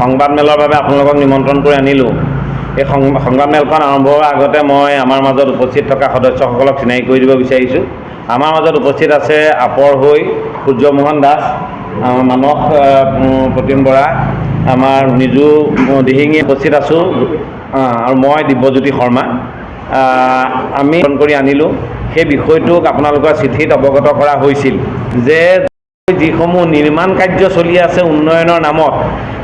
সংবাদ মেলৰ বাবে আপোনালোকক নিমন্ত্ৰণ কৰি আনিলোঁ। এই সংবাদ মেলখন আৰম্ভ হোৱাৰ আগতে মই আমাৰ মাজত উপস্থিত থকা সদস্যসকলক চিনাকি কৰি দিব বিচাৰিছোঁ। আমাৰ মাজত উপস্থিত আছে আপৰ হৈ সূৰ্যমোহন দাস, মানস প্ৰতিম বৰা, আমাৰ নিজু দিহিঙী উপস্থিত আছোঁ, আৰু মই দিব্যজ্যোতি শৰ্মা। আমি কৰি আনিলোঁ। সেই বিষয়টোক আপোনালোকৰ চিঠিত অৱগত কৰা হৈছিল যে যিসমূহ নিৰ্মাণ কাৰ্য চলি আছে উন্নয়নৰ নামত,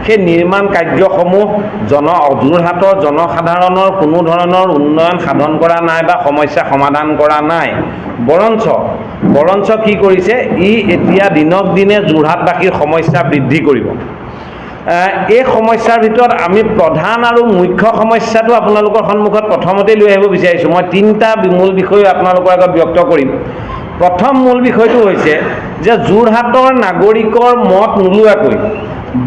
সেই নিৰ্মাণ কাৰ্যসমূহ যোৰহাটৰ জনসাধাৰণৰ কোনো ধৰণৰ উন্নয়ন সাধন কৰা নাই বা সমস্যা সমাধান কৰা নাই। বৰঞ্চ কি কৰিছে, ই এতিয়া দিনক দিনে যোৰহাটবাসীৰ সমস্যা বৃদ্ধি কৰিব। এই সমস্যাৰ ভিতৰত আমি প্ৰধান আৰু মুখ্য সমস্যাটো আপোনালোকৰ সন্মুখত প্ৰথমতে লৈ আহিব বিচাৰিছোঁ। মই 3টা মূল বিষয় আপোনালোকৰ আগত ব্যক্ত কৰিম। প্ৰথম মূল বিষয়টো হৈছে যে যোৰহাটৰ নাগৰিকৰ মত নোলোৱাকৈ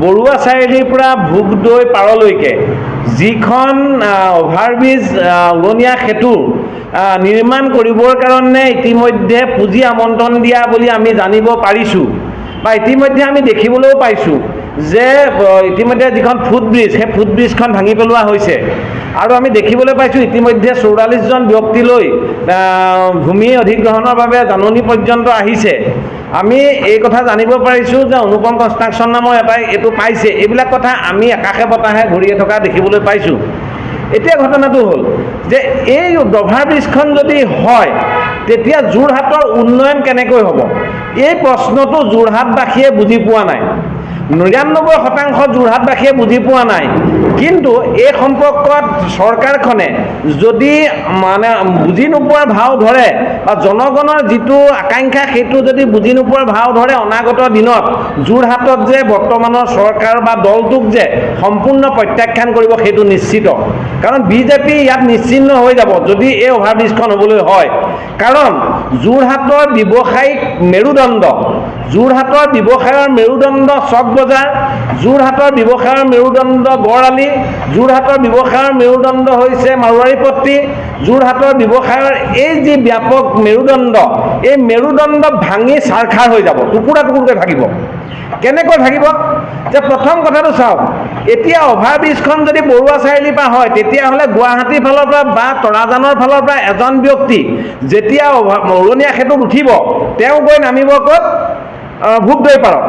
বৰুৱা চাৰিআলিৰ পৰা ভোগদৈ পাৰলৈকে যিখন অভাৰব্ৰিজ উৰণীয়া সেতু নিৰ্মাণ কৰিবৰ কাৰণে ইতিমধ্যে পুঁজি আমন্ত্ৰণ দিয়া বুলি আমি জানিব পাৰিছোঁ, বা ইতিমধ্যে আমি দেখিবলৈও পাইছোঁ যে ইতিমধ্যে যিখন ফুটব্ৰিজ, সেই ফুটব্ৰিজখন ভাঙি পেলোৱা হৈছে। আৰু আমি দেখিবলৈ পাইছোঁ ইতিমধ্যে 44জন ব্যক্তিলৈ ভূমি অধিগ্ৰহণৰ বাবে জাননী পৰ্যন্ত আহিছে। আমি এই কথা জানিব পাৰিছোঁ যে অনুপম কনষ্ট্ৰাকশ্যন নামৰ এটাই এইটো পাইছে। এইবিলাক কথা আমি আকাশে বতাহে ঘূৰিয়ে থকা দেখিবলৈ পাইছোঁ। এতিয়া ঘটনাটো হ'ল যে এই অভাৰব্ৰিজখন যদি হয় তেতিয়া যোৰহাটৰ উন্নয়ন কেনেকৈ হ'ব, এই প্ৰশ্নটো যোৰহাটবাসীয়ে বুজি পোৱা নাই। 99% যোৰহাটবাসীয়ে বুজি পোৱা নাই। কিন্তু এই সম্পৰ্কত চৰকাৰখনে যদি বুজি নোপোৱাৰ ভাও ধৰে বা জনগণৰ যিটো আকাংক্ষা সেইটো যদি বুজি নোপোৱাৰ ভাও ধৰে, অনাগত দিনত যোৰহাটত যে বৰ্তমানৰ চৰকাৰ বা দলটোক যে সম্পূৰ্ণ প্ৰত্যাখ্যান কৰিব সেইটো নিশ্চিত। কাৰণ বিজেপি ইয়াত নিশ্চিহ্ন হৈ যাব যদি এই অভাৰব্ৰিজখন হ'বলৈ হয়। কাৰণ যোৰহাটৰ ব্যৱসায়িক মেৰুদণ্ড, যোৰহাটৰ ব্যৱসায়ৰ মেৰুদণ্ড চক বজাৰ, যোৰহাটৰ ব্যৱসায়ৰ মেৰুদণ্ড গড়আলি, যোৰহাটৰ ব্যৱসায়ৰ মেৰুদণ্ড হৈছে মাৰোৱাৰী পট্টি, যোৰহাটৰ ব্যৱসায়ৰ এই যি ব্যাপক মেৰুদণ্ড, এই মেৰুদণ্ড ভাঙি ছাৰখাৰ হৈ যাব, টুকুৰা টুকুৰকৈ ভাগিব। কেনেকৈ ভাগিব? যে প্ৰথম কথাটো চাওক, এতিয়া অভাৰব্ৰিজখন যদি বৰুৱা চাৰিআলিৰ পৰা হয় তেতিয়াহ'লে গুৱাহাটীৰ ফালৰ পৰা বা তৰাজানৰ ফালৰ পৰা এজন ব্যক্তি যেতিয়া উৰণীয়া সেতুত উঠিব, তেওঁ গৈ নামিব ক'ত? ভোগদৈ পাৰত।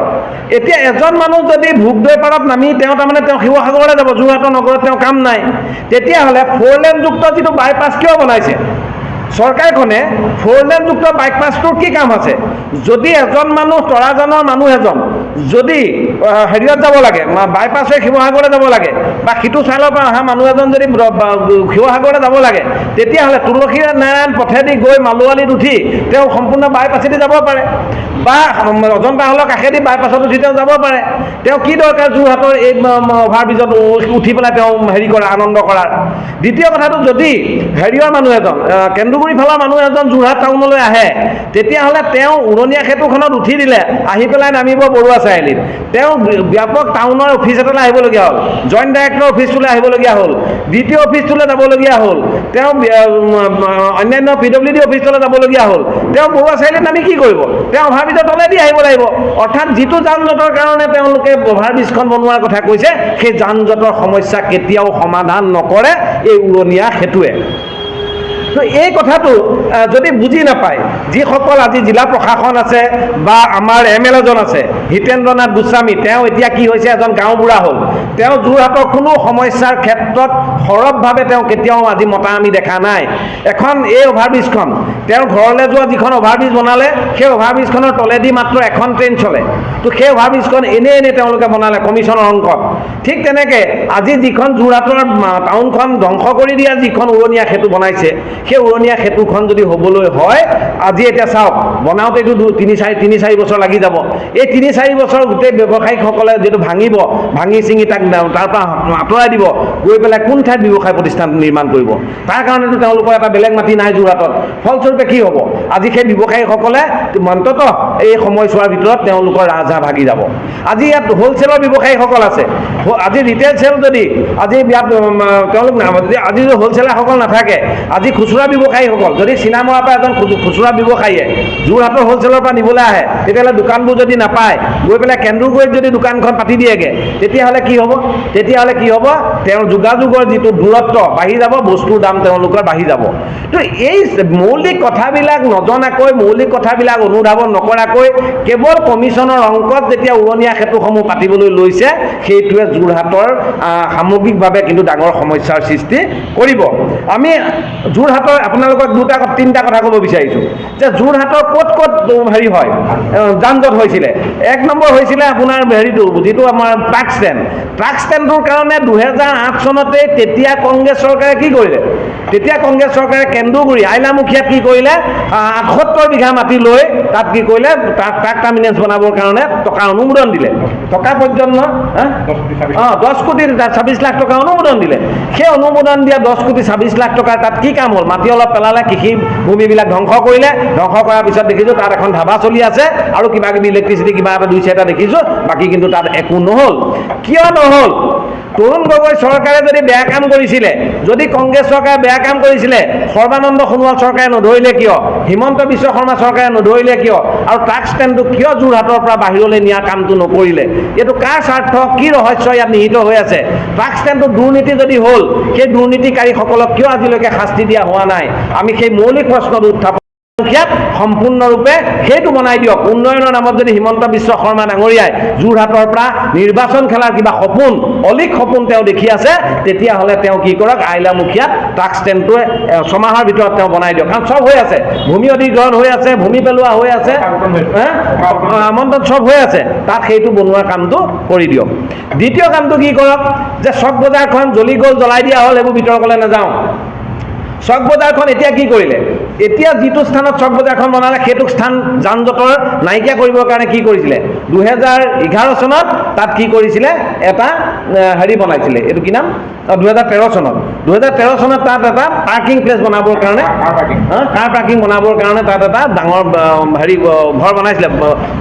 এতিয়া এজন মানুহ যদি ভোগদৈ পাৰত নামি তেওঁ শিৱসাগৰলৈ যাব, যোৰহাটৰ নগৰত তেওঁ কাম নাই, তেতিয়াহ'লে 4 লেনযুক্ত যিটো বাইপাছ কিয় বনাইছে চৰকাৰখনে? 4 লেনযুক্ত বাইপাছটোৰ কি কাম আছে? যদি এজন মানুহ, তৰাজানৰ মানুহ এজন যদি হেৰিয়ত যাব লাগে, বাইপাছ হৈ শিৱসাগৰলৈ যাব লাগে, বা সিটো চাইলৰ পৰা অহা মানুহ এজন যদি শিৱসাগৰলৈ যাব লাগে, তেতিয়াহ'লে তুলসী নাৰায়ণ পথেদি গৈ মালোৱালিত উঠি তেওঁ সম্পূৰ্ণ বাইপাছেদি যাব পাৰে, বা অজন্তা হলৰ কাষেদি বাইপাছত উঠি তেওঁ যাব পাৰে। তেওঁ কি দৰকাৰ যোৰহাটৰ এই অভাৰব্ৰিজত উঠি পেলাই তেওঁ হেৰি কৰা, আনন্দ কৰাৰ? দ্বিতীয় কথাটো, যদি হেৰিয়ৰ মানুহ এজন, কেন্দুগুৰি ফালৰ মানুহ এজন যোৰহাট টাউনলৈ আহে, তেতিয়াহ'লে তেওঁ উৰণীয়া সেতুখনত উঠি দিলে, আহি পেলাই নামিব বৰুৱা চাৰিআলিত। তেওঁ ব্যাপক টাউনৰ অফিচ এটালৈ আহিবলগীয়া হ'ল, জইণ্ট ডাইৰেক্টৰ অফিচটোলৈ আহিবলগীয়া হ'ল, দ্বিতীয় অফিচটোলৈ যাবলগীয়া হ'ল, তেওঁ অন্যান্য PWD অফিচলৈ যাবলগীয়া হ'ল। তেওঁ বৰুৱা চাৰিআলিত নামি কি কৰিব? তেওঁ অভাৰব্ৰিজৰ তলেদি আহিব লাগিব। অৰ্থাৎ যিটো যান জঁটৰ কাৰণে তেওঁলোকে অভাৰব্ৰিজখন বনোৱাৰ কথা কৈছে, সেই যান জঁটৰ সমস্যা কেতিয়াও সমাধান নকৰে এই উৰণীয়া সেতুৱে। তো এই কথাটো যদি বুজি নাপায় যিসকল আজি জিলা প্ৰশাসন আছে বা আমাৰ MLA এজন আছে হিতেন্দ্ৰ নাথ গোস্বামী, তেওঁ এতিয়া কি হৈছে, এজন গাঁওবুঢ়া হ'ল। তেওঁ যোৰহাটৰ কোনো সমস্যাৰ ক্ষেত্ৰত সৰবভাৱে তেওঁ কেতিয়াও আজি মতা আমি দেখা নাই। এখন এই অভাৰব্ৰিজখন তেওঁৰ ঘৰলৈ যোৱা যিখন অভাৰব্ৰিজ বনালে, সেই অভাৰব্ৰিজখনৰ তলেদি মাত্ৰ এখন ট্ৰেইন চলে। তো সেই অভাৰব্ৰিজখন এনেই তেওঁলোকে বনালে কমিশ্যনৰ অংকত। ঠিক তেনেকৈ আজি যিখন যোৰহাটৰ টাউনখন ধ্বংস কৰি দিয়া যিখন উৰণীয়া সেতু বনাইছে, সেই উৰণীয়া সেতুখন যদি হ'বলৈ হয়, আজি এতিয়া চাওক, বনাওঁতেতো 3-4 বছৰ লাগি যাব। এই 3-4 বছৰ গোটেই ব্যৱসায়িকসকলে যিটো ভাঙিব, ভাঙি চিঙি তাক তাৰ পৰা আঁতৰাই দিব, গৈ পেলাই কোন ঠাইত ব্যৱসায় প্ৰতিষ্ঠান নিৰ্মাণ কৰিব? তাৰ কাৰণেতো তেওঁলোকৰ এটা বেলেগ মাটি নাই যোৰহাটত। ফলস্বৰূপে কি হ'ব? আজি সেই ব্যৱসায়ীসকলে অন্ততঃ এই সময়ছোৱাৰ ভিতৰত তেওঁলোকৰ ৰাজহাঁহ ভাগি যাব। আজি ইয়াত হ'লচেলৰ ব্যৱসায়ীসকল আছে, আজি ৰিটেইল চেল যদি আজি ইয়াত তেওঁলোক আজি যদি হ'লচেলাৰসকল নাথাকে, আজি খুচুৰা ব্যৱসায়ীসকল যদি চিনামৰাৰ পৰা এজন খুচুৰা ব্যৱসায়ীয়ে যোৰহাটৰ হ'লচেলৰ পৰা নিবলৈ আহে, তেতিয়াহ'লে দোকানবোৰ যদি নাপায়, গৈ পেলাই কেন্দুগুৰিত যদি দোকানখন পাতি দিয়েগৈ, তেতিয়াহ'লে কি হ'ব? তেওঁৰ যোগাযোগৰ যিটো দূৰত্ব বাঢ়ি যাব, বস্তুৰ দাম তেওঁলোকৰ বাঢ়ি যাব। তো এই মৌলিক কথাবিলাক নজনাকৈ, মৌলিক কথাবিলাক অনুধাৱন নকৰাকৈ কেৱল কমিশ্যনৰ অংকত যেতিয়া উৰণীয়া সেতুসমূহ পাতিবলৈ লৈছে, সেইটোৱে যোৰহাটৰ সামগ্ৰিকভাৱে কিন্তু ডাঙৰ সমস্যাৰ সৃষ্টি কৰিব। আমি যোৰহাটৰ আপোনালোকক তিনিটা কথা ক'ব বিচাৰিছোঁ যে যোৰহাটৰ ক'ত ক'ত হেৰি হয় যান জঁট হৈছিলে। 1 নম্বৰ হৈছিলে আপোনাৰ হেৰিটো যিটো আমাৰ ট্ৰাক ষ্টেণ্ডটোৰ কাৰণে 2008 চনতেই তেতিয়া কংগ্ৰেছ চৰকাৰে কি কৰিলে? তেতিয়া কংগ্ৰেছ চৰকাৰে কেন্দুগুৰি আইলামুখীয়াত কি কৰিলে? 78 বিঘা মাটি লৈ তাত কি কৰিলে? ট্ৰাক টাৰ্মিনেল বনাবৰ কাৰণে টকা অনুমোদন দিলে। টকা পৰ্যন্ত 10 কোটি 26 লাখ টকা অনুমোদন দিলে। সেই অনুমোদন দিয়া 10 কোটি 26 লাখ টকাৰ তাত কি কাম হ'ল? মাটি অলপ পেলালে, কৃষি ভূমিবিলাক ধ্বংস কৰিলে। ধ্বংস কৰাৰ পিছত দেখিছোঁ তাত এখন ধাবা চলি আছে আৰু কিবা কিবি ইলেক্ট্ৰিচিটি কিবা এটা 2-4টা দেখিছোঁ, বাকী কিন্তু তাত একো নহ'ল। কিয় নহ'ল? তৰুণ গগৈ চৰকাৰে যদি বেয়া কাম কৰিছিলে, যদি কংগ্ৰেছ চৰকাৰে বেয়া কাম কৰিছিলে, সৰ্বানন্দ সোণোৱাল চৰকাৰে নধৰিলে কিয়? হিমন্ত বিশ্ব শৰ্মা চৰকাৰে নধৰিলে কিয়? আৰু ট্ৰাক ষ্টেণ্ডটো কিয় যোৰহাটৰ পৰা বাহিৰলৈ নিয়া কামটো নকৰিলে? এইটো কাৰ স্বাৰ্থ, কি ৰহস্য ইয়াত নিহিত হৈ আছে? ট্ৰাক ষ্টেণ্ডটো দুৰ্নীতি যদি হ'ল, সেই দুৰ্নীতিকাৰীসকলক কিয় আজিলৈকে শাস্তি দিয়া হোৱা নাই? আমি সেই মৌলিক প্ৰশ্নটো উত্থাপন সম্পূৰ্ণৰূপে সেইটো বনাই দিয়ক। উন্নয়নৰ নামত যদি হিমন্ত বিশ্ব শৰ্মা ডাঙৰীয়াই যোৰহাটৰ পৰা নিৰ্বাচন খেলাৰ কিবা সপোন, অলিক সপোন তেওঁ দেখি আছে, তেতিয়াহ'লে তেওঁ কি কৰক? আইলামুখীয়াত ট্ৰাক ষ্টেণ্ডটোৱে 6 মাহৰ ভিতৰত তেওঁ বনাই দিয়ক। কাৰণ চব হৈ আছে, ভূমি অধিগ্ৰহণ হৈ আছে, ভূমি পেলোৱা হৈ আছে, আমন্ত্ৰণ চব হৈ আছে, তাত সেইটো বনোৱাৰ কামটো কৰি দিয়ক। দ্বিতীয় কামটো কি কৰক? যে চক বজাৰখন জ্বলি গ'ল, জ্বলাই দিয়া হ'ল, এইবোৰ বিতৰ্কলৈ নাযাওঁ। চক বজাৰখন এতিয়া কি কৰিলে? এতিয়া যিটো স্থানত চক বজাৰখন বনালে, সেইটো স্থান যান জঁটৰ নাইকিয়া কৰিবৰ কাৰণে কি কৰিছিলে? 2011 চনত তাত কি কৰিছিলে? এটা হেৰি বনাইছিলে, এইটো কি নাম? 2013 চনত তাত এটা পাৰ্কিং প্লেচ বনাবৰ কাৰণে, কাৰ পাৰ্কিং বনাবৰ কাৰণে তাত এটা ডাঙৰ হেৰি ঘৰ বনাইছিলে,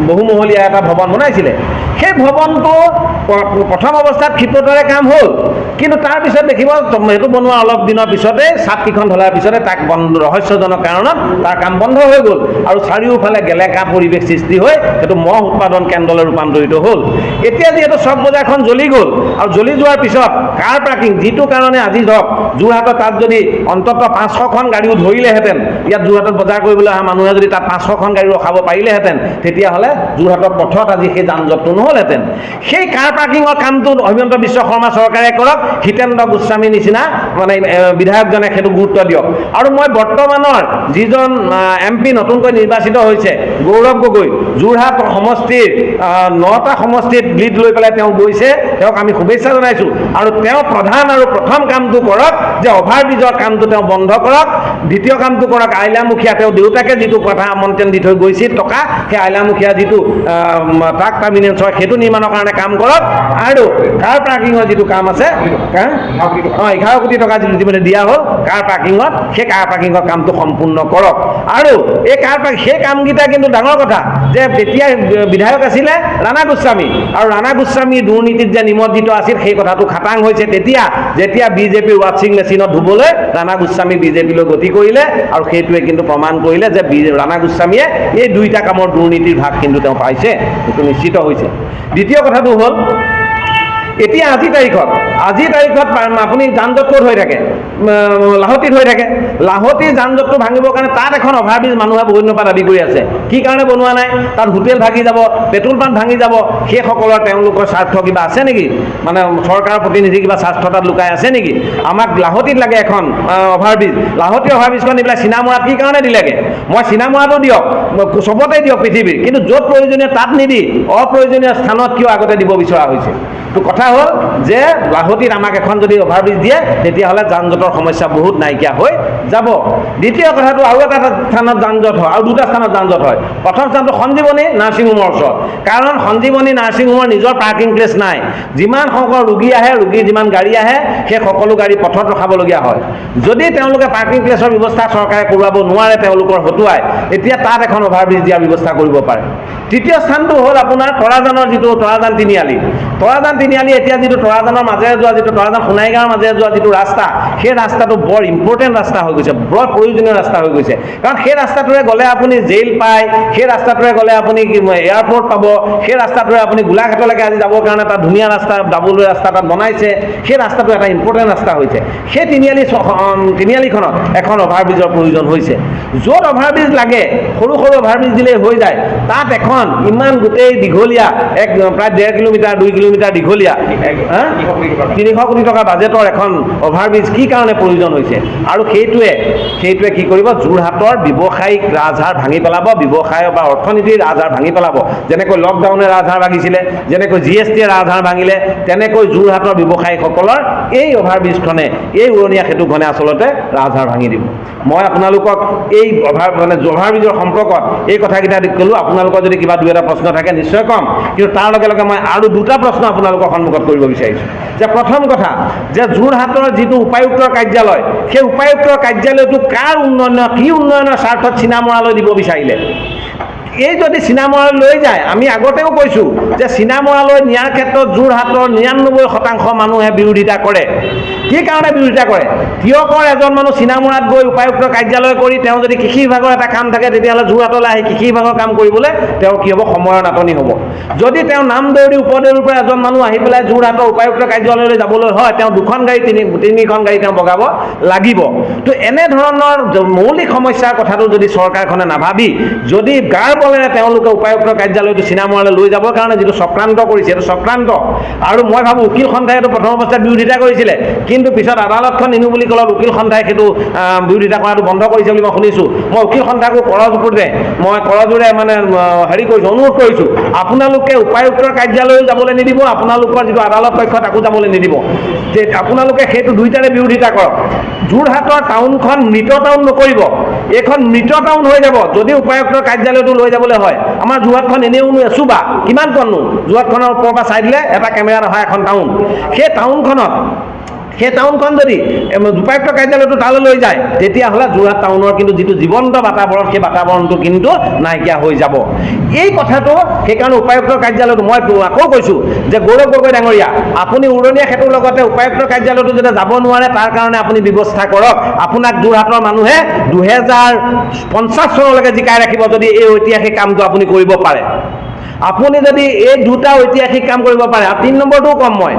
বহুমহলীয়া এটা ভৱন বনাইছিলে। সেই ভৱনটো প্ৰথম অৱস্থাত ক্ষিপ্ৰতাৰে কাম হ'ল, কিন্তু তাৰপিছত দেখিব সেইটো বনোৱা অলপ দিনৰ পিছতে ছাদকেইখন ঢলাৰ পিছতে তাক ৰহস্যজনক কাৰণত তাৰ কাম বন্ধ হৈ গ'ল আৰু চাৰিওফালে গেলেকা পৰিৱেশ সৃষ্টি হৈ সেইটো মহ উৎপাদন কেন্দ্ৰলৈ ৰূপান্তৰিত হ'ল। এতিয়া যিহেতু চক বজাৰখন জ্বলি গ'ল আৰু জ্বলি যোৱাৰ পিছত কাৰ পাৰ্কিং, যিটো কাৰণে আজি ধৰক যোৰহাটত তাত যদি অন্ততঃ 500খন গাড়ীও ধৰিলেহেঁতেন, ইয়াত যোৰহাটত বজাৰ কৰিবলৈ অহা মানুহে যদি তাত 500খন গাড়ী ৰখাব পাৰিলেহেঁতেন, তেতিয়াহ'লে যোৰহাটৰ পথত আজি সেই যান জঁটটো নহ'লহেঁতেন। সেই কাৰ পাৰ্কিঙৰ কামটো হিমন্ত বিশ্ব শৰ্মা চৰকাৰে কৰক, হিতেন্দ্ৰ গোস্বামীৰ নিচিনা মানে বিধায়কজনে সেইটো গুৰুত্ব দিয়ক। আৰু মই বৰ্তমানৰ যিজন MP নতুনকৈ নিৰ্বাচিত হৈছে, গৌৰৱ গগৈ, যোৰহাট সমষ্টিৰ 9টা সমষ্টিত লিড লৈ পেলাই তেওঁ গৈছে, তেওঁক আমি শুভেচ্ছা জনাইছোঁ। আৰু তেওঁ প্ৰধান আৰু প্ৰথম কামটো কৰক যে অভাৰব্ৰিজৰ কামটো তেওঁ বন্ধ কৰক। দ্বিতীয় কামটো কৰক, আইলামুখীয়া তেওঁ দেউতাকে যিটো কথা আমন্ত্ৰণ দি থৈ গৈছিল টকা, সেই আইলামুখীয়া যিটো ট্ৰাক টাৰ্মিনেল হয় সেইটো নিৰ্মাণৰ কাৰণে কাম কৰক। আৰু কাৰ পাৰ্কিঙৰ যিটো কাম আছে, 11 কোটি টকা যিটো ইতিমধ্যে দিয়া হ'ল কাৰ পাৰ্কিঙত, সেই কাৰ পাৰ্কিঙৰ কামটো সম্পূৰ্ণ কৰক। আৰু এই সেই কামকেইটা কিন্তু ডাঙৰ কথা যে তেতিয়া বিধায়ক আছিলে ৰাণা গোস্বামী, আৰু ৰাণা গোস্বামী দুৰ্নীতিত যে নিমজ্জিত আছিল সেই কথাটো খাটাং হৈছে তেতিয়া যেতিয়া বিজেপিৰ ৱাশ্বিং মেচিনত ধুবলৈ ৰাণা গোস্বামী বিজেপিলৈ গতি কৰিলে, আৰু সেইটোৱে কিন্তু প্ৰমাণ কৰিলে যে ৰাণা গোস্বামীয়ে এই 2টা কামৰ দুৰ্নীতিৰ ভাগ কিন্তু তেওঁ পাইছে, সেইটো নিশ্চিত হৈছে। দ্বিতীয় কথাটো হ'ল এতিয়া আজিৰ তাৰিখত আপুনি যান জঁট ক'ত হৈ থাকে? লাহতিত হৈ থাকে। লাহতিৰ যান জঁটটো ভাঙিবৰ কাৰণে তাত এখন অভাৰব্ৰিজ মানুহে বহুত দিনৰ পৰা দাবী কৰি আছে। কি কাৰণে বনোৱা নাই? তাত হোটেল ভাঙি যাব, পেট্ৰল পাম্প ভাঙি যাব, সেইসকলৰ তেওঁলোকৰ স্বাৰ্থ কিবা আছে নেকি? মানে চৰকাৰৰ প্ৰতিনিধি কিবা স্বাৰ্থ তাত লুকাই আছে নেকি? আমাক লাহতিত লাগে এখন অভাৰব্ৰিজ, লাহতি অভাৰব্ৰিজখন নি পেলাই চিনামৰাত কি কাৰণে দিলেগৈ? মই চিনামৰাটো দিয়ক, চবতে দিয়ক পৃথিৱীৰ, কিন্তু য'ত প্ৰয়োজনীয় তাত নিদি অপ্ৰয়োজনীয় স্থানত কিয় আগতে দিব বিচৰা হৈছে? তো কথা হ'ল যে লাহতিত আমাক এখন যদি অভাৰব্ৰিজ দিয়ে, তেতিয়াহ'লে যান জঁটৰ সমস্যা বহুত নাইকিয়া হৈ যাব। দ্বিতীয় কথাটো আৰু এটা স্থানত যান জঁট হয়, আৰু 2টা স্থানত যান জঁট হয়। প্ৰথম স্থানটো সঞ্জীৱনী নাৰ্ছিং হোমৰ ওচৰত, কাৰণ সঞ্জীৱনী নাৰ্ছিং হোমৰ নিজৰ পাৰ্কিং প্লেচ নাই। যিমান সংখ্যক ৰোগী আহে, ৰোগীৰ যিমান গাড়ী আহে, সেই সকলো গাড়ী পথত ৰখাবলগীয়া হয়। যদি তেওঁলোকে পাৰ্কিং প্লেচৰ ব্যৱস্থা চৰকাৰে কৰোৱাব নোৱাৰে, তেওঁলোকৰ হতুৱাই, এতিয়া তাত এখন অভাৰব্ৰিজ দিয়াৰ ব্যৱস্থা কৰিব পাৰে। তৃতীয় স্থানটো হ'ল আপোনাৰ তৰাজানৰ যিটো তৰাজান তিনিআলি এতিয়া যিটো তৰাজানৰ মাজেৰে যোৱা, যিটো তৰাজান সোণাইগাঁৱৰ মাজেৰে যোৱা যিটো ৰাস্তা, সেই ৰাস্তাটো বৰ ইম্পৰ্টেণ্ট ৰাস্তা হৈ গৈছে, বৰ প্ৰয়োজনীয় ৰাস্তা হৈ গৈছে। কাৰণ সেই ৰাস্তাটোৰে গ'লে আপুনি জেইল পায়, সেই ৰাস্তাটোৰে গ'লে আপুনি এয়াৰপৰ্ট পাব, সেই ৰাস্তাটোৰে আপুনি গোলাঘাটলৈকে আজি যাবৰ কাৰণে এটা ধুনীয়া ৰাস্তা, ডাবুল ৰাস্তা তাত বনাইছে। সেই ৰাস্তাটো এটা ইম্পৰ্টেণ্ট ৰাস্তা হৈছে। সেই তিনিআলিখনত এখন অভাৰব্ৰিজৰ প্ৰয়োজন হৈছে। য'ত অভাৰব্ৰিজ লাগে, সৰু সৰু অভাৰব্ৰিজ দিলেই হৈ যায়, তাত এখন ইমান গোটেই দীঘলীয়া প্ৰায় 1.5 কিলোমিটাৰ 2 কিলোমিটাৰ দীঘলীয়া 300 কোটি টকা বাজেটৰ এখন অভাৰব্ৰিজ কি কাৰণে প্ৰয়োজন হৈছে? আৰু সেইটোৱে কি কৰিব? যোৰহাটৰ ব্যৱসায়িক ৰাজহাড় ভাঙি পেলাব, ব্যৱসায় বা অৰ্থনীতিৰ ৰাজহাড় ভাঙি পেলাব। যেনেকৈ লকডাউনে ৰাজহাড় ভাঙিছিলে, যেনেকৈ GSTয়ে ৰাজহাড় ভাঙিলে, তেনেকৈ যোৰহাটৰ ব্যৱসায়ীসকলৰ এই অভাৰব্ৰিজখনে, এই উৰণীয়া সেতুখনে আচলতে ৰাজহাড় ভাঙি দিব। মই আপোনালোকক এই অভাৰব্ৰিজৰ সম্পৰ্কত এই কথাকেইটা ক'লোঁ। আপোনালোকৰ যদি কিবা 2-এটা প্ৰশ্ন থাকে নিশ্চয় ক'ম, কিন্তু তাৰ লগে লগে মই আৰু 2টা প্ৰশ্ন আপোনালোকৰ সন্মুখত কৰিব বিচাৰিছোঁ। যে প্ৰথম কথা, যে যোৰহাটৰ যিটো উপায়ুক্তৰ কাৰ্যালয়, সেই উপায়ুক্তৰ কাৰ্যালয়টো কাৰ উন্নয়নৰ, কি উন্নয়নৰ স্বাৰ্থত চিনামৰালৈ দিব বিচাৰিলে? এই যদি চিনামৰালৈ লৈ যায়, আমি আগতেও কৈছোঁ যে চিনামৰালৈ নিয়াৰ ক্ষেত্ৰত যোৰহাটৰ 99% মানুহে বিৰোধিতা কৰে। কি কাৰণে বিৰোধিতা কৰে? তিয়কৰ এজন মানুহ চিনামৰাত গৈ উপায়ুক্তৰ কাৰ্যালয় কৰি তেওঁ যদি কৃষি বিভাগৰ এটা কাম থাকে, তেতিয়াহ'লে যোৰহাটলৈ আহি কৃষি বিভাগৰ কাম কৰিবলৈ তেওঁৰ কি হ'ব? সময়ৰ নাটনি হ'ব। যদি তেওঁ নামদৌৰি উপদৌৰিৰ পৰা এজন মানুহ আহি পেলাই যোৰহাটৰ উপায়ুক্তৰ কাৰ্যালয়লৈ যাবলৈ হয়, তেওঁ 2খন গাড়ী 3খন গাড়ী তেওঁ বগাব লাগিব। তো এনেধৰণৰ মৌলিক সমস্যাৰ কথাটো যদি চৰকাৰখনে নাভাবি, যদি গাৰ বলেৰে তেওঁলোকে উপায়ুক্তৰ কাৰ্যালয়টো চিনামৰালৈ লৈ যাবৰ কাৰণে যিটো চক্ৰান্ত কৰিছে, এইটো চক্ৰান্ত। আৰু মই ভাবোঁ উকিল সন্থাই এইটো প্ৰথম অৱস্থাত বিৰোধিতা কৰিছিলে, কিন্তু পিছত আদালতখন নিনো বুলি ক'লত উকিল সন্থাই সেইটো বিৰোধিতা কৰাটো বন্ধ কৰিছে বুলি মই শুনিছোঁ। মই উকিল সন্থাকো কৰজোৰে অনুৰোধ কৰিছোঁ, আপোনালোকে উপায়ুক্তৰ কাৰ্যালয়ো যাবলৈ নিদিব, আপোনালোকৰ যিটো আদালত কক্ষ তাকো যাবলৈ নিদিব। যে আপোনালোকে সেইটো 2টাৰে বিৰোধিতা কৰক। যোৰহাটৰ টাউনখন মৃত টাউন নকৰিব, এইখন মৃত টাউন হৈ যাব যদি উপায়ুক্তৰ কাৰ্যালয়টো লৈ যাবলৈ হয়। আমাৰ যোৰহাটখন এনেও এচুবা, কিমান কণনো? যোৰহাটখনৰ ওপৰৰ পৰা চাই দিলে এটা কেমেৰাত অহা এখন টাউন। সেই টাউনখন যদি উপায়ুক্ত কাৰ্যালয়টো তালৈ লৈ যায়, তেতিয়াহ'লে যোৰহাট টাউনৰ কিন্তু যিটো জীৱন্ত বাতাবৰণ, সেই বাতাবৰণটো কিন্তু নাইকিয়া হৈ যাব। এই কথাটো সেইকাৰণে উপায়ুক্তৰ কাৰ্যালয়টো মই আকৌ কৈছোঁ যে গৌৰৱ গগৈ ডাঙৰীয়া, আপুনি উৰণীয়া সেতুৰ লগতে উপায়ুক্তৰ কাৰ্যালয়টো যাতে যাব নোৱাৰে তাৰ কাৰণে আপুনি ব্যৱস্থা কৰক। আপোনাক যোৰহাটৰ মানুহে 2050 চনলৈকে জিকাই ৰাখিব যদি এই ঐতিহাসিক কামটো আপুনি কৰিব পাৰে। আপুনি যদি এই 2টা ঐতিহাসিক কাম কৰিব পাৰে। আৰু 3 নম্বৰটোও কম মই,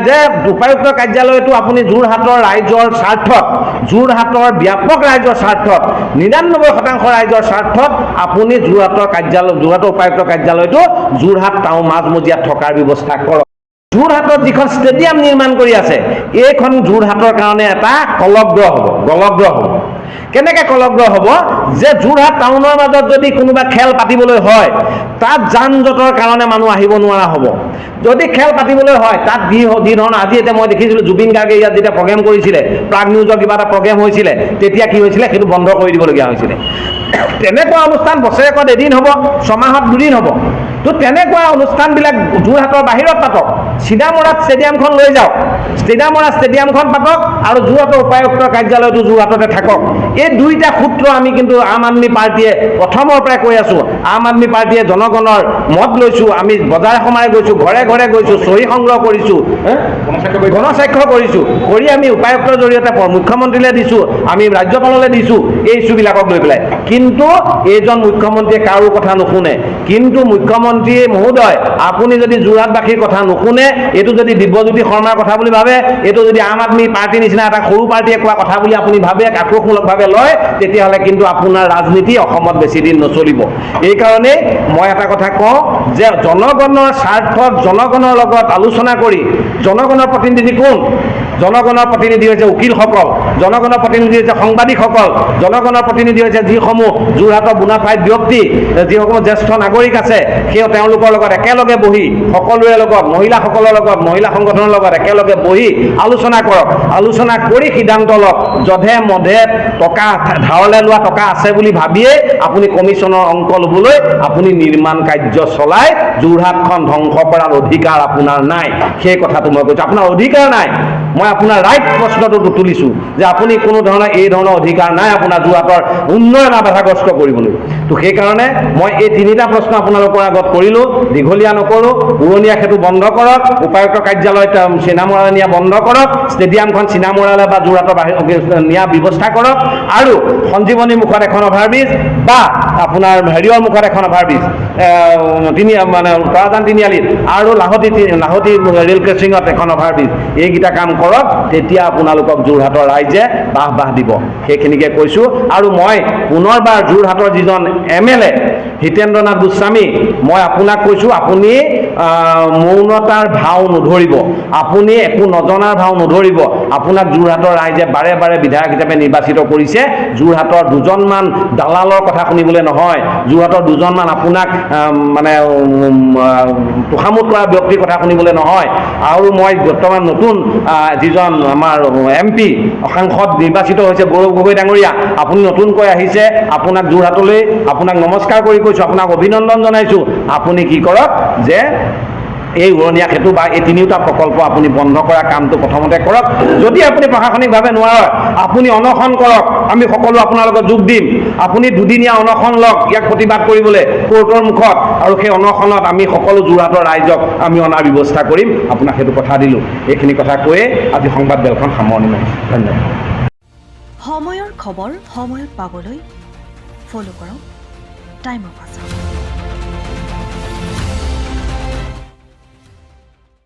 যে উপায়ুক্ত কাৰ্যালয়টো আপুনি যোৰহাটৰ ৰাইজৰ স্বাৰ্থত, যোৰহাটৰ ব্যাপক ৰাইজৰ স্বাৰ্থত, 99% ৰাইজৰ স্বাৰ্থত আপুনি যোৰহাটৰ উপায়ুক্ত কাৰ্যালয়টো যোৰহাট টাউন মাজমজিয়াত থকাৰ ব্যৱস্থা কৰক। যোৰহাটত যিখন ষ্টেডিয়াম নিৰ্মাণ কৰি আছে, এইখন যোৰহাটৰ কাৰণে এটা কলগ্ৰহ হ'ব। কেনেকৈ কলগ্ৰহ হ'ব? যে যোৰহাট টাউনৰ মাজত যদি কোনোবা খেল পাতিবলৈ হয়, তাত যান জঁটৰ কাৰণে মানুহ আহিব নোৱাৰা হ'ব। যদি খেল পাতিবলৈ হয়, তাত যি ধৰণৰ আজি এতিয়া মই দেখিছিলোঁ জুবিন গাৰ্গে ইয়াত যেতিয়া প্ৰগ্ৰেম কৰিছিলে, প্ৰাগ নিউজৰ কিবা এটা প্ৰগ্ৰেম হৈছিলে, তেতিয়া কি হৈছিলে? সেইটো বন্ধ কৰি দিবলগীয়া হৈছিলে। তেনেকুৱা অনুষ্ঠান বছৰেকত এদিন হ'ব, 6 মাহত 2 দিন হ'ব। তো তেনেকুৱা অনুষ্ঠানবিলাক যোৰহাটৰ বাহিৰত পাতক, চিনামৰাত ষ্টেডিয়ামখন লৈ যাওক, ষ্টেডিয়ামখন পাতক, আৰু যোৰহাটৰ উপায়ুক্তৰ কাৰ্যালয়টো যোৰহাটতে থাকক। এই 2টা সূত্ৰ আমি কিন্তু আম আদমি পাৰ্টীয়ে প্ৰথমৰ পৰাই কৈ আছোঁ। আম আদমি পাৰ্টীয়ে জনগণৰ মত লৈছোঁ, আমি বজাৰ সমাৰে গৈছোঁ, ঘৰে ঘৰে গৈছোঁ, চহী সংগ্ৰহ কৰিছোঁ, গণস্বাক্ষৰ কৰিছোঁ, কৰি আমি উপায়ুক্তৰ জৰিয়তে মুখ্যমন্ত্ৰীলৈ দিছোঁ, আমি ৰাজ্যপাললৈ দিছোঁ এই ইছ্যুবিলাকক লৈ পেলাই। কিন্তু এইজন মুখ্যমন্ত্ৰীয়ে কাৰো কথা নুশুনে। কিন্তু মুখ্যমন্ত্ৰী মহোদয়, আপুনি যদি যোৰহাটবাসীৰ কথা নুশুনে, এইটো যদি দিব্যজ্যোতি শৰ্মাৰ কথা বুলি ভাবে, এইটো যদি আম আদমি পাৰ্টীৰ নিচিনা এটা সৰু পাৰ্টীয়ে কোৱা কথা বুলি আপুনি ভাবে, আক্ৰোশমূলকভাৱে লয়, তেতিয়াহ'লে কিন্তু আপোনাৰ ৰাজনীতি অসমত বেছি দিন নচলিব। এইকাৰণে মই এটা কথা কওঁ যে জনগণৰ স্বাৰ্থত জনগণৰ লগত আলোচনা কৰি, জনগণৰ প্ৰতিনিধি কোন? জনগণৰ প্ৰতিনিধি হৈছে উকিলসকল, জনগণৰ প্ৰতিনিধি হৈছে সাংবাদিকসকল, জনগণৰ প্ৰতিনিধি হৈছে যিসমূহ যোৰহাটৰ বোনাফাইড ব্যক্তি, যিসমূহ জ্যেষ্ঠ নাগৰিক আছে, তেওঁলোকৰ লগত একেলগে বহি, সকলোৰে লগত, মহিলাসকলৰ লগত, মহিলা সংগঠনৰ লগত একেলগে বহি আলোচনা কৰক। আলোচনা কৰি সিদ্ধান্ত লওক। যধে মধে টকা ধাৰলৈ লোৱা টকা আছে বুলি ভাবিয়ে আপুনি কমিশ্যনৰ অংক ল'বলৈ আপুনি নিৰ্মাণ কাৰ্য চলাই যোৰহাটখন ধ্বংস কৰাৰ অধিকাৰ আপোনাৰ নাই। সেই কথাটো মই কৈছোঁ, আপোনাৰ অধিকাৰ নাই। মই আপোনাৰ ৰাইট প্ৰশ্নটো তুলিছোঁ যে আপুনি কোনো ধৰণৰ এই ধৰণৰ অধিকাৰ নাই আপোনাৰ যোৰহাটৰ উন্নয়ন বাধাগ্ৰস্ত কৰিবলৈ। তো সেইকাৰণে মই এই তিনিটা প্ৰশ্ন আপোনালোকৰ আগত কৰিলোঁ, দীঘলীয়া নকৰোঁ। উৰণীয়া সেতু বন্ধ কৰক, উপায়ুক্ত কাৰ্যালয়ত চিনামৰালৈ নিয়া বন্ধ কৰক, ষ্টেডিয়ামখন চিনামৰালৈ বা যোৰহাটৰ বাহিৰ নিয়া ব্যৱস্থা কৰক, আৰু সঞ্জীৱনী মুখত এখন অভাৰব্ৰিজ বা আপোনাৰ হেৰিয়ৰ মুখত এখন অভাৰব্ৰিজ মানে তৰাজান তিনিআলিত আৰু লাহতি ৰেল ক্ৰছিঙত এখন অভাৰব্ৰিজ, এইকেইটা কাম কৰক, তেতিয়া আপোনালোকক যোৰহাটৰ ৰাইজে বাহ দিব। সেইখিনিকে কৈছোঁ। আৰু মই পুনৰবাৰ যোৰহাটৰ যিজন MLA হিতেন্দ্ৰ নাথ গোস্বামী, মই আপোনাক কৈছোঁ, আপুনি মৌনতাৰ ভাও নধৰিব, আপুনি একো নজনাৰ ভাও নধৰিব। আপোনাক যোৰহাটৰ ৰাইজে বাৰে বাৰে বিধায়ক হিচাপে নিৰ্বাচিত কৰিছে, যোৰহাটৰ দুজনমান দালালৰ কথা শুনিবলৈ নহয়, যোৰহাটৰ দুজনমান আপোনাক মানে তোষামোদ কৰা ব্যক্তিৰ কথা শুনিবলৈ নহয়। আৰু মই বৰ্তমান নতুন যিজন আমাৰ MP সাংসদ নিৰ্বাচিত হৈছে গৌৰৱ গগৈ ডাঙৰীয়া, আপুনি নতুনকৈ আহিছে, আপোনাক যোৰহাটলৈ আপোনাক নমস্কাৰ কৰি কৈছোঁ, আপোনাক অভিনন্দন জনাইছোঁ। আপুনি কি কৰক যে এই উৰণীয়া সেতু বা এই তিনিওটা প্ৰকল্প আপুনি বন্ধ কৰা কামটো প্ৰথমতে কৰক। যদি আপুনি প্ৰশাসনিকভাৱে নোৱাৰে, আপুনি অনশন কৰক, আমি সকলো আপোনাৰ লগত যোগ দিম। আপুনি দুদিনীয়া অনশন লওক ইয়াক প্ৰতিবাদ কৰিবলৈ কোৰ্টৰ মুখত, আৰু সেই অনশনত আমি সকলো যোৰহাটৰ ৰাইজক আমি অনাৰ ব্যৱস্থা কৰিম। আপোনাক সেইটো কথা দিলোঁ। এইখিনি কথা কৈয়ে আজি সংবাদ বেলখন সামৰণি মাৰিছোঁ। ধন্যবাদ। সময়ৰ খবৰ সময়ত পাবলৈ ফ'ল' কৰক টাইম অফ আছাম।